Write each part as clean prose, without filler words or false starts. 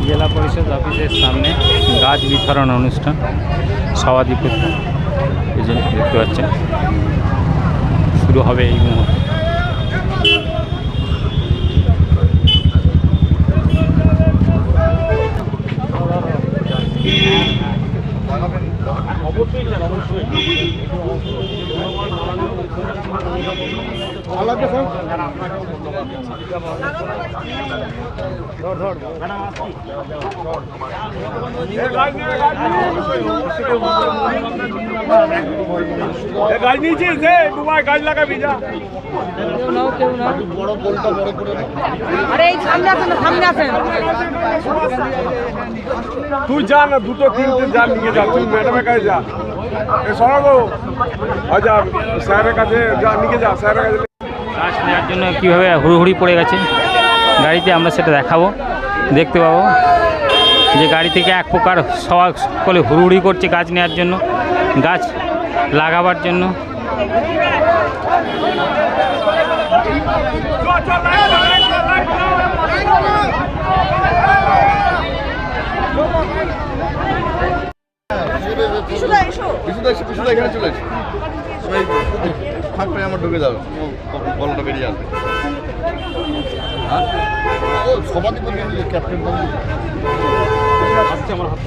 জেলা পরিষদ অফিসের সামনে গাছ বিতরণ অনুষ্ঠান সভাধিপতি দেখতে পাচ্ছেন শুরু হবে এই মুহূর্তে। গাছ নিয়েছিস দুবার গাছ লাগাবি যা। আরে এই সামনে আসেন, সামনে আসেন। তুই যা না, দুটো তিনটে যা নিয়ে যা, তুই ম্যাডামের কাছে যা। সরাবো আচ্ছা স্যারের কাছে যা, নিয়ে যা স্যারের কাছে। গাছ নেওয়ার জন্য কীভাবে হুড়োহুড়ি পড়ে গেছে গাড়িতে, আমরা সেটা দেখাবো, দেখতে পাবো যে গাড়ি থেকে এক প্রকার সকলে হুড়োহুড়ি করছে গাছ নেওয়ার জন্য, গাছ লাগাবার জন্য। এখানে চলে ফাঁক পেয়ে আমার ঢুকে যাবে, বলটা বেরিয়ে আসবে।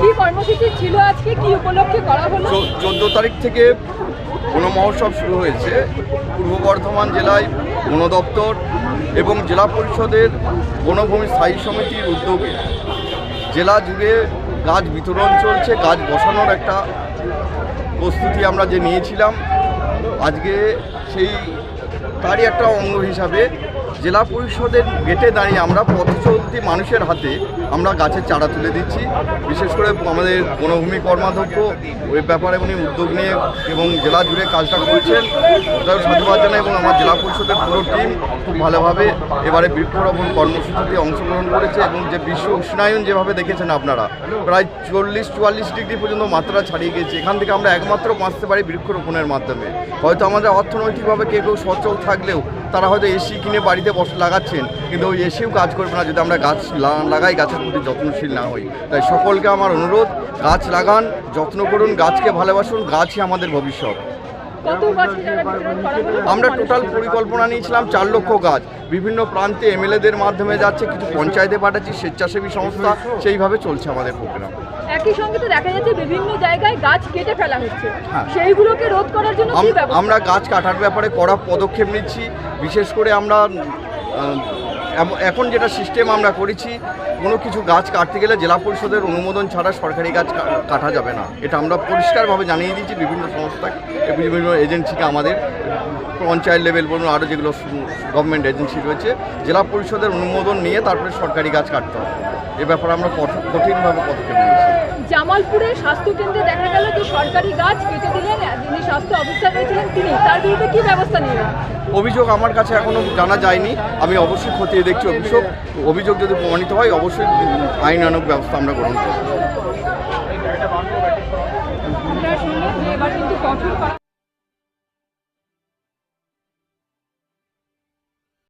কি কর্মসূচি ছিল আজকে, কি উপলক্ষে করা হলো? 14 তারিখ থেকে বন মহোৎসব শুরু হয়েছে পূর্ব বর্ধমান জেলায় বন দপ্তর এবং জেলা পরিষদের বনভূমি স্থায়ী সমিতির উদ্যোগে জেলা জুড়ে গাছ বিতরণ চলছে। গাছ বসানোর একটা প্রস্তুতি আমরা যে নিয়েছিলাম, আজকে সেই তারই একটা অঙ্গ হিসাবে জেলা পরিষদের গেটে দাঁড়িয়ে আমরা পথ চলতি মানুষের হাতে আমরা গাছের চারা তুলে দিচ্ছি। বিশেষ করে আমাদের বনভূমি কর্মাধ্যক্ষ ওই ব্যাপারে উনি উদ্যোগ নিয়ে এবং জেলা জুড়ে কাজটা করছেন, ওটাও সাধুবাদ জানাই। এবং আমার জেলা পরিষদের পুরো টিম খুব ভালোভাবে এবারে বৃক্ষরোপণ কর্মসূচিতে অংশগ্রহণ করেছে। এবং যে বিশ্ব উষ্ণায়ন যেভাবে দেখেছেন আপনারা, প্রায় 40-44 ডিগ্রি পর্যন্ত মাত্রা ছাড়িয়ে গেছে। এখান থেকে আমরা একমাত্র বাঁচতে পারি বৃক্ষরোপণের মাধ্যমে। হয়তো আমাদের অর্থনৈতিকভাবে কেউ সচ্ছল থাকলেও তারা হয়তো এসি কিনে বাড়িতে বসে লাগাচ্ছেন, কিন্তু ওই এসিও কাজ করবে না যদি আমরা গাছ লাগাই, গাছের প্রতি যত্নশীল না হই। তাই সকলকে আমার অনুরোধ, গাছ লাগান, যত্ন করুন, গাছকে ভালোবাসুন, গাছই আমাদের ভবিষ্যৎ। আমরা টোটাল পরিকল্পনা নিয়েছিলাম 4 লক্ষ গাছ, বিভিন্ন প্রান্তে এমএলএদের মাধ্যমে যাচ্ছে, কিছু পঞ্চায়েতে পাঠাচ্ছি, স্বেচ্ছাসেবী সংস্থা, সেইভাবে চলছে আমাদের প্রোগ্রাম। একই সঙ্গে তো দেখা যাচ্ছে বিভিন্ন জায়গায় গাছ কেটে ফেলা হচ্ছে, সেইগুলোকে রোধ করার জন্য কি ব্যবস্থা? আমরা গাছ কাটার ব্যাপারে কড়া পদক্ষেপ নিচ্ছি। বিশেষ করে আমরা এখন যেটা সিস্টেম আমরা করেছি, কোনো কিছু গাছ কাটতে গেলে জেলা পরিষদের অনুমোদন ছাড়া সরকারি গাছ কাটা যাবে না। এটা আমরা পরিষ্কারভাবে জানিয়ে দিয়েছি বিভিন্ন সংস্থাকে, বিভিন্ন এজেন্সিকে, আমাদের পঞ্চায়েত লেভেল বলুন, আরও যেগুলো গভর্নমেন্ট এজেন্সি রয়েছে, জেলা পরিষদের অনুমোদন নিয়ে তারপরে সরকারি গাছ কাটতে হবে। এ ব্যাপারে আমরা কঠিনভাবে পদক্ষেপ নিয়েছি। জামালপুরে স্বাস্থ্যকেন্দ্রে দেখা গেল যে সরকারি গাছ কেটে দিলেন যিনি স্বাস্থ্য অফিসার রয়েছিলেন তিনি, তার বিরুদ্ধে কি ব্যবস্থা নিলেন? অভিযোগ আমার কাছে এখনও জানা যায়নি, আমি অবশ্যই খতিয়ে দেখছি। অভিযোগ যদি প্রমাণিত হয় অবশ্যই আইনানুগ ব্যবস্থা আমরা গ্রহণ করব।